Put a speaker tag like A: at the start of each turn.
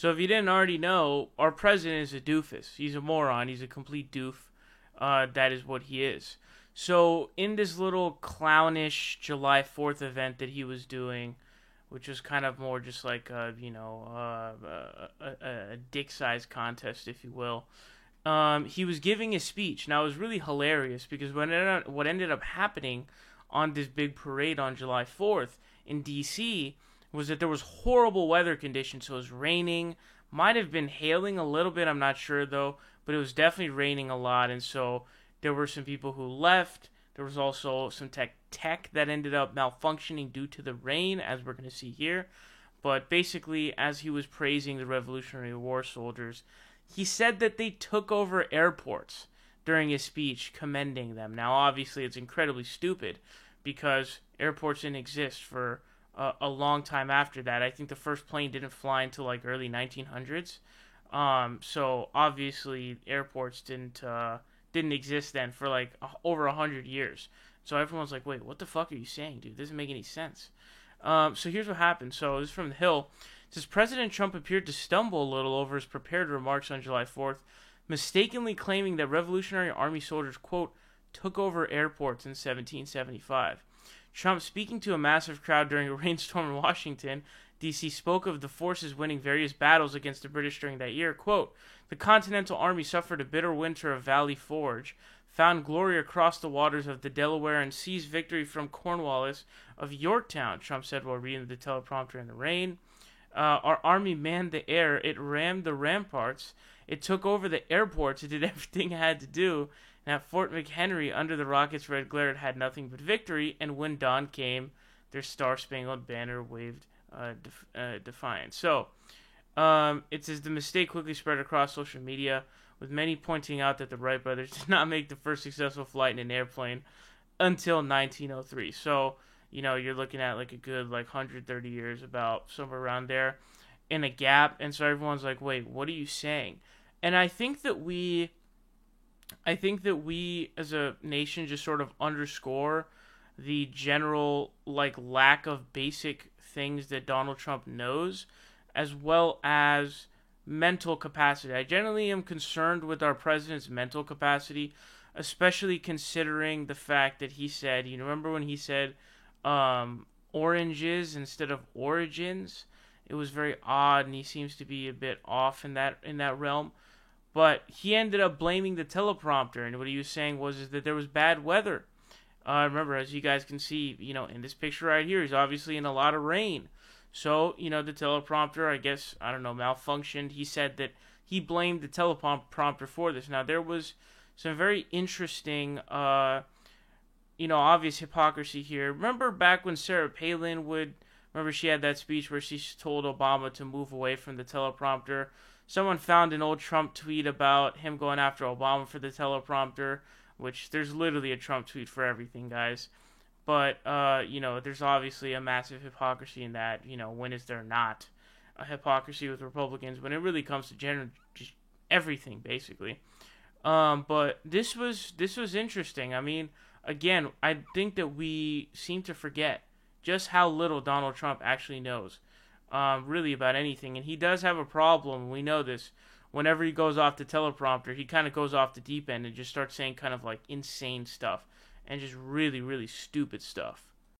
A: So if you didn't already know, our president is a doofus. He's a moron. He's a complete doof. That is what he is. So in this little clownish July 4th event that he was doing, which was kind of more just like a dick size contest, if you will. He was giving a speech. Now it was really hilarious because what ended up happening on this big parade on July 4th in D.C. was that there was horrible weather conditions. So it was raining, might have been hailing a little bit. I'm not sure though, but it was definitely raining a lot, and so there were some people who left. There was also some tech that ended up malfunctioning due to the rain, as we're going to see here. But basically, as he was praising the Revolutionary War soldiers, he said that they took over airports during his speech, commending them. Now, obviously, it's incredibly stupid because airports didn't exist for a long time after that. I think the first plane didn't fly until like early 1900s. So obviously, airports didn't exist then for like over 100 years. So everyone's like, wait, what the fuck are you saying, dude? This doesn't make any sense. So here's what happened. So this is from The Hill. It says President Trump appeared to stumble a little over his prepared remarks on July 4th, mistakenly claiming that Revolutionary Army soldiers, quote, took over airports in 1775. Trump, speaking to a massive crowd during a rainstorm in Washington, D.C., spoke of the forces winning various battles against the British during that year. Quote, the Continental Army suffered a bitter winter of Valley Forge, found glory across the waters of the Delaware, and seized victory from Cornwallis of Yorktown, Trump said while reading the teleprompter in the rain. Our army manned the air. It rammed the ramparts. It took over the airports. It did everything it had to do. And at Fort McHenry, under the rocket's red glare, it had nothing but victory. And when dawn came, their star-spangled banner waved defiance. So, it says the mistake quickly spread across social media, with many pointing out that the Wright brothers did not make the first successful flight in an airplane until 1903. So, you're looking at like a good 130 years, about somewhere around there, in a gap. And so everyone's like, wait, what are you saying? And I think that we as a nation just sort of underscore the general lack of basic things that Donald Trump knows, as well as mental capacity. I generally am concerned with our president's mental capacity, especially considering the fact that he said, remember when he said oranges instead of origins? It was very odd, and he seems to be a bit off in that realm. But he ended up blaming the teleprompter, and what he was saying was that there was bad weather. Remember, as you guys can see, in this picture right here, he's obviously in a lot of rain. So, the teleprompter, I guess, malfunctioned. He said that he blamed the teleprompter for this. Now, there was some very interesting, obvious hypocrisy here. Remember back when Sarah Palin she had that speech where she told Obama to move away from the teleprompter. Someone found an old Trump tweet about him going after Obama for the teleprompter, which there's literally a Trump tweet for everything, guys. But, there's obviously a massive hypocrisy in that. When is there not a hypocrisy with Republicans when it really comes to just everything, basically. But this was interesting. I mean, again, I think that we seem to forget just how little Donald Trump actually knows, really about anything. And he does have a problem. We know this. Whenever he goes off the teleprompter, he kind of goes off the deep end and just starts saying kind of insane stuff and just really, really stupid stuff.